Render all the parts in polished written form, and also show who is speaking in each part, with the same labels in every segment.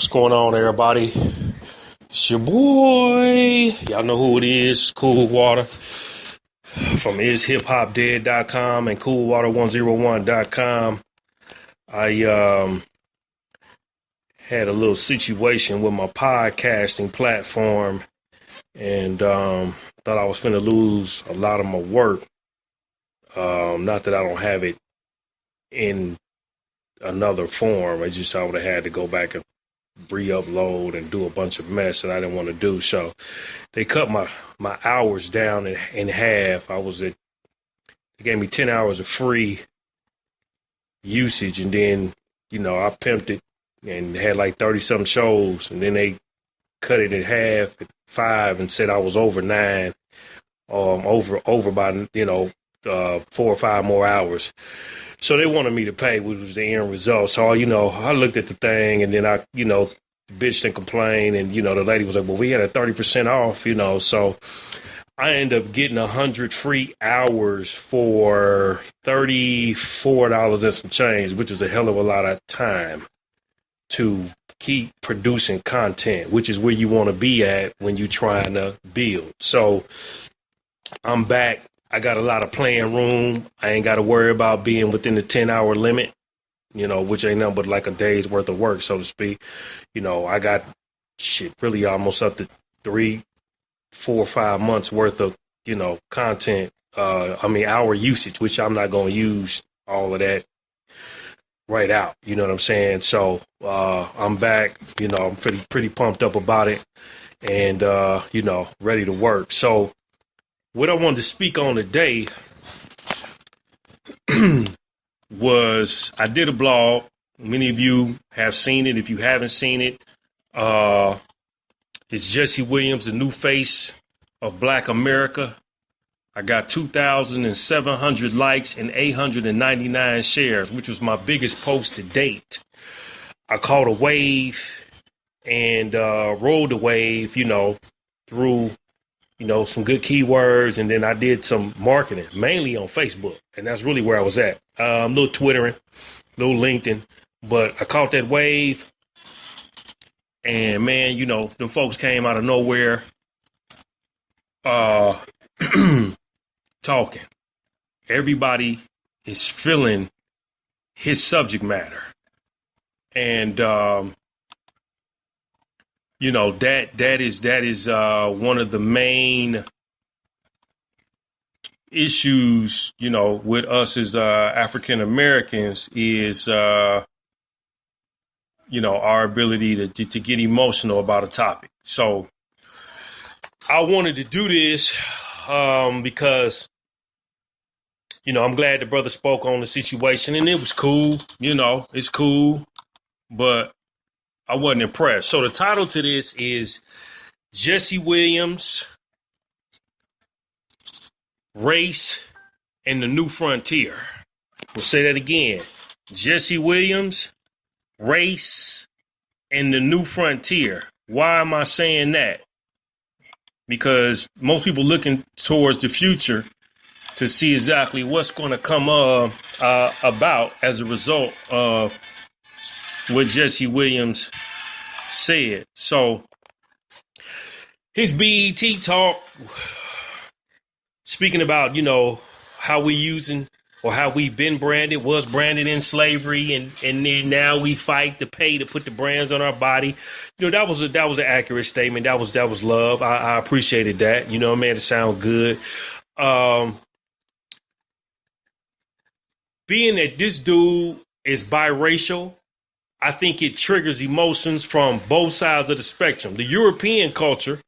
Speaker 1: What's going on, everybody? It's your boy. Y'all know who it is. Cool Water from ishiphopdead.com and coolwater101.com. I had a little situation with my podcasting platform and thought I was finna lose a lot of my work. Not that I don't have it in another form. I would have had to go back and re-upload and do a bunch of mess that I didn't want to do. So they cut my hours down in half. They gave me 10 hours of free usage, and then, I pimped it and had like 30 some shows, and then they cut it in half at 5 and said I was over 9, over by 4 or 5 more hours. So they wanted me to pay, which was the end result. So, I looked at the thing, and then I, bitched and complained. And, the lady was like, well, we had a 30% off, So I ended up getting 100 free hours for $34 and some change, which is a hell of a lot of time to keep producing content, which is where you want to be at when you're trying to build. So I'm back. I got a lot of playing room. I ain't got to worry about being within the 10-hour limit, which ain't nothing but like a day's worth of work, so to speak. I got really almost up to 3, 4, 5 months worth of, content. Hour usage, which I'm not going to use all of that right out. You know what I'm saying? So I'm back. I'm pretty pumped up about it and, ready to work. So what I wanted to speak on today was I did a blog. Many of you have seen it. If you haven't seen it, it's Jesse Williams, the new face of Black America. I got 2,700 likes and 899 shares, which was my biggest post to date. I caught a wave and rode the wave, through some good keywords. And then I did some marketing, mainly on Facebook. And that's really where I was at. A little Twittering, a little LinkedIn. But I caught that wave. And, man, them folks came out of nowhere talking. Everybody is feeling his subject matter. And, that is one of the main issues, with us as African Americans is, our ability to get emotional about a topic. So I wanted to do this because, I'm glad the brother spoke on the situation, and it was cool. It's cool, but I wasn't impressed. So the title to this is Jesse Williams, Race and the New Frontier. We'll say that again. Jesse Williams, Race and the New Frontier. Why am I saying that? Because most people looking towards the future to see exactly what's going to come about as a result of what Jesse Williams said. So his BET talk, speaking about, how we using or how we've been branded, was branded in slavery, and then now we fight to pay to put the brands on our body. That was an accurate statement. That was love. I appreciated that. It made it sound good. Being that this dude is biracial, I think it triggers emotions from both sides of the spectrum. The European culture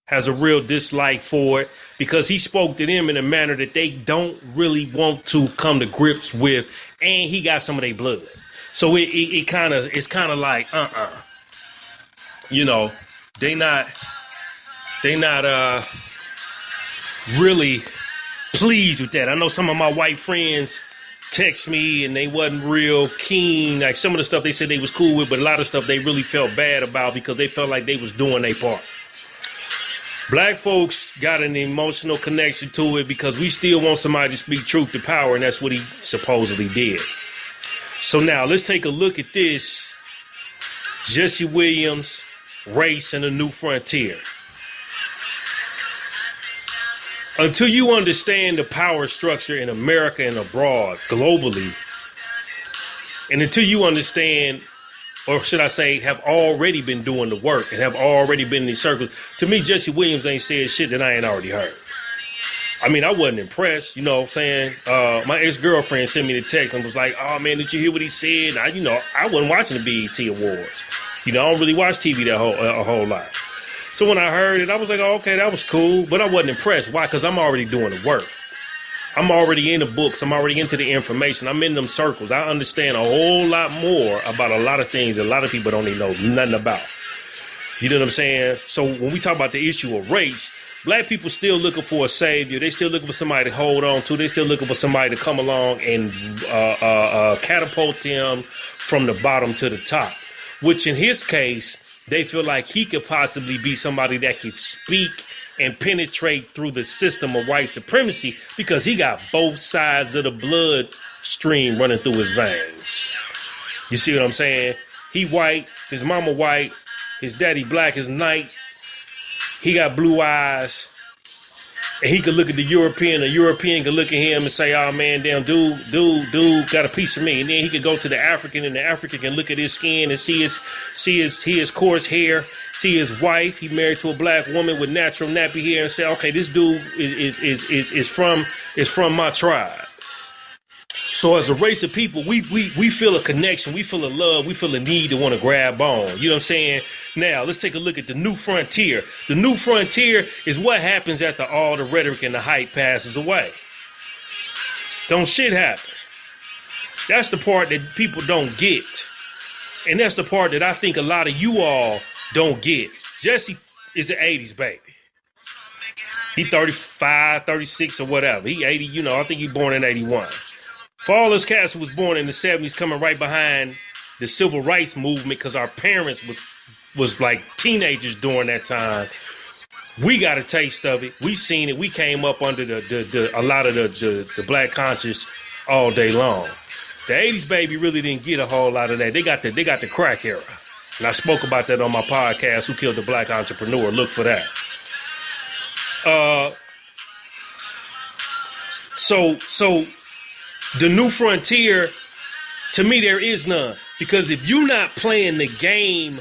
Speaker 1: has a real dislike for it because he spoke to them in a manner that they don't really want to come to grips with, and he got some of their blood. So it's kind of like, they not really pleased with that. I know some of my white friends text me and they wasn't real keen. Like some of the stuff they said they was cool with, but a lot of stuff they really felt bad about because they felt like they was doing their part. Black folks got an emotional connection to it because we still want somebody to speak truth to power, and that's what he supposedly did. So now let's take a look at this Jesse Williams, race, and the new frontier. Until you understand the power structure in America and abroad, globally, and until you understand, or should I say, have already been doing the work and have already been in these circles, to me, Jesse Williams ain't said shit that I ain't already heard. I mean, I wasn't impressed, you know what I'm saying? My ex-girlfriend sent me the text and was like, oh, man, did you hear what he said? I wasn't watching the BET Awards. I don't really watch TV a whole lot. So when I heard it, I was like, oh, okay, that was cool. But I wasn't impressed. Why? Because I'm already doing the work. I'm already in the books. I'm already into the information. I'm in them circles. I understand a whole lot more about a lot of things that a lot of people don't even know nothing about. You know what I'm saying? So when we talk about the issue of race, black people still looking for a savior. They still looking for somebody to hold on to. They still looking for somebody to come along and catapult them from the bottom to the top, which in his case, they feel like he could possibly be somebody that could speak and penetrate through the system of white supremacy because he got both sides of the blood stream running through his veins. You see what I'm saying? He white, his mama white, his daddy black as night. He got blue eyes. And he could look at the European could look at him and say, oh man, damn, dude got a piece of me. And then he could go to the African, and the African can look at his skin and see his coarse hair, see his wife. He married to a black woman with natural nappy hair and say, okay, this dude is from my tribe. So as a race of people, we feel a connection, we feel a love, we feel a need to want to grab on. You know what I'm saying? Now, let's take a look at the new frontier. The new frontier is what happens after all the rhetoric and the hype passes away. Don't shit happen. That's the part that people don't get. And that's the part that I think a lot of you all don't get. Jesse is an 80s baby. He 35, 36 or whatever. He 80, I think he born in 81. For all us cats who was born in the 70s, coming right behind the civil rights movement, because our parents was like teenagers during that time. We got a taste of it. We seen it. We came up under a lot of the black conscious all day long. The 80s baby really didn't get a whole lot of that. They got the crack era. And I spoke about that on my podcast, Who Killed the Black Entrepreneur. Look for that. So the new frontier, to me, there is none. Because if you're not playing the game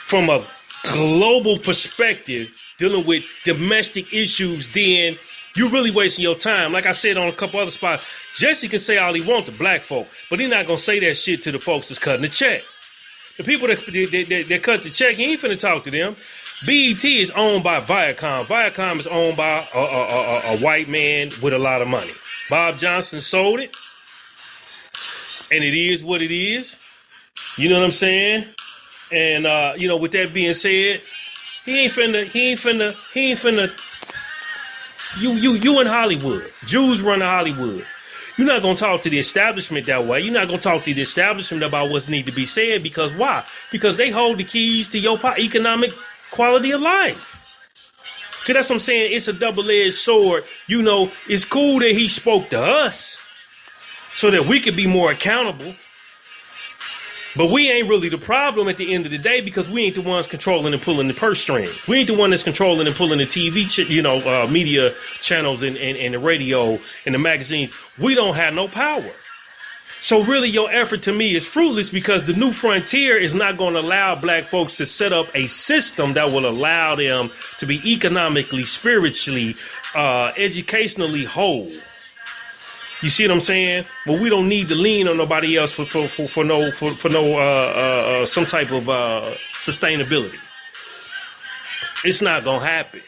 Speaker 1: from a global perspective, dealing with domestic issues, then you're really wasting your time. Like I said on a couple other spots, Jesse can say all he wants to black folk, but he's not going to say that shit to the folks that's cutting the check. The people that cut the check, he ain't finna talk to them. BET is owned by Viacom. Viacom is owned by a white man with a lot of money. Bob Johnson sold it, and it is what it is. You know what I'm saying? And with that being said, he ain't finna. You in Hollywood. Jews run to Hollywood. You're not gonna talk to the establishment that way. You're not gonna talk to the establishment about what's need to be said, because why? Because they hold the keys to your economic quality of life. See, that's what I'm saying. It's a double-edged sword. It's cool that he spoke to us so that we could be more accountable. But we ain't really the problem at the end of the day, because we ain't the ones controlling and pulling the purse strings. We ain't the one that's controlling and pulling the TV, media channels and the radio and the magazines. We don't have no power. So really your effort to me is fruitless, because the new frontier is not going to allow black folks to set up a system that will allow them to be economically, spiritually, educationally whole. You see what I'm saying? Well, we don't need to lean on nobody else for some type of sustainability. It's not going to happen.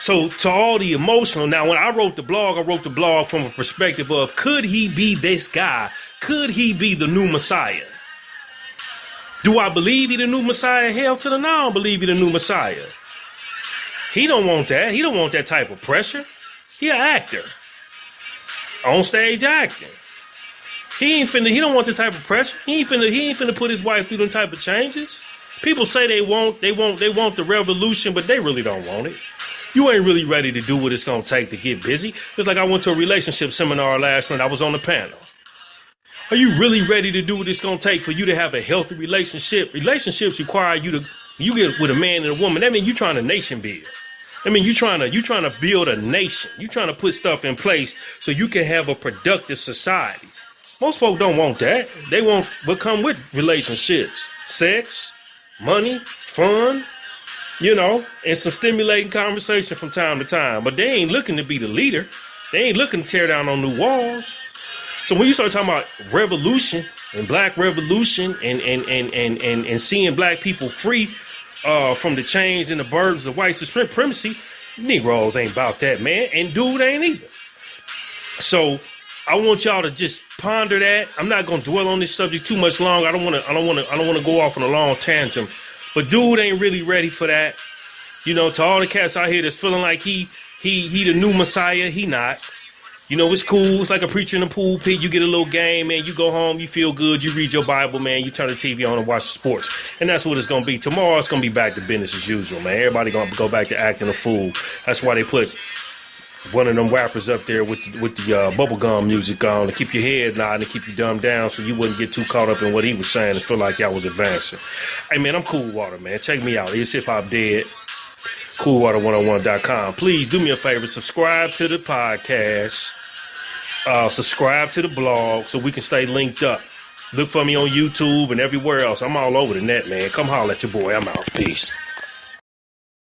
Speaker 1: So to all the emotional, now when I wrote the blog from a perspective of, could he be this guy? Could he be the new Messiah? Do I believe he the new Messiah? Hell to the no, I don't believe he the new Messiah. He don't want that. He don't want that type of pressure. He an actor. On stage acting. He don't want the type of pressure. He ain't finna put his wife through them type of changes. People say they want the revolution, but they really don't want it. You ain't really ready to do what it's gonna take to get busy. Just like I went to a relationship seminar last night. I was on the panel. Are you really ready to do what it's going to take for you to have a healthy relationship? Relationships require you get with a man and a woman. That means you're trying to nation build. I mean, you're trying to build a nation. You're trying to put stuff in place so you can have a productive society. Most folk don't want that. They want what come with relationships: sex, money, fun, and some stimulating conversation from time to time. But they ain't looking to be the leader. They ain't looking to tear down on new walls. So when you start talking about revolution and black revolution and seeing black people free from the chains and the burdens of white supremacy, Negroes ain't about that, man. And dude ain't either. So I want y'all to just ponder that. I'm not gonna dwell on this subject too much long. I don't wanna go off on a long tangent. But dude ain't really ready for that. To all the cats out here that's feeling like he the new Messiah, he not. It's cool. It's like a preacher in the pulpit. You get a little game, man. You go home, you feel good. You read your Bible, man. You turn the TV on and watch the sports. And that's what it's going to be. Tomorrow, it's going to be back to business as usual, man. Everybody going to go back to acting a fool. That's why they put one of them rappers up there with the bubblegum music on to keep your head nodding and keep you dumbed down so you wouldn't get too caught up in what he was saying and feel like y'all was advancing. Hey, man, I'm Cool Water, man. Check me out. It's Hip Hop Dead. Coolwater101.com. Please do me a favor. Subscribe to the podcast. Subscribe to the blog so we can stay linked up. Look for me on YouTube and everywhere else. I'm all over the net, man. Come holler at your boy. I'm out. Peace.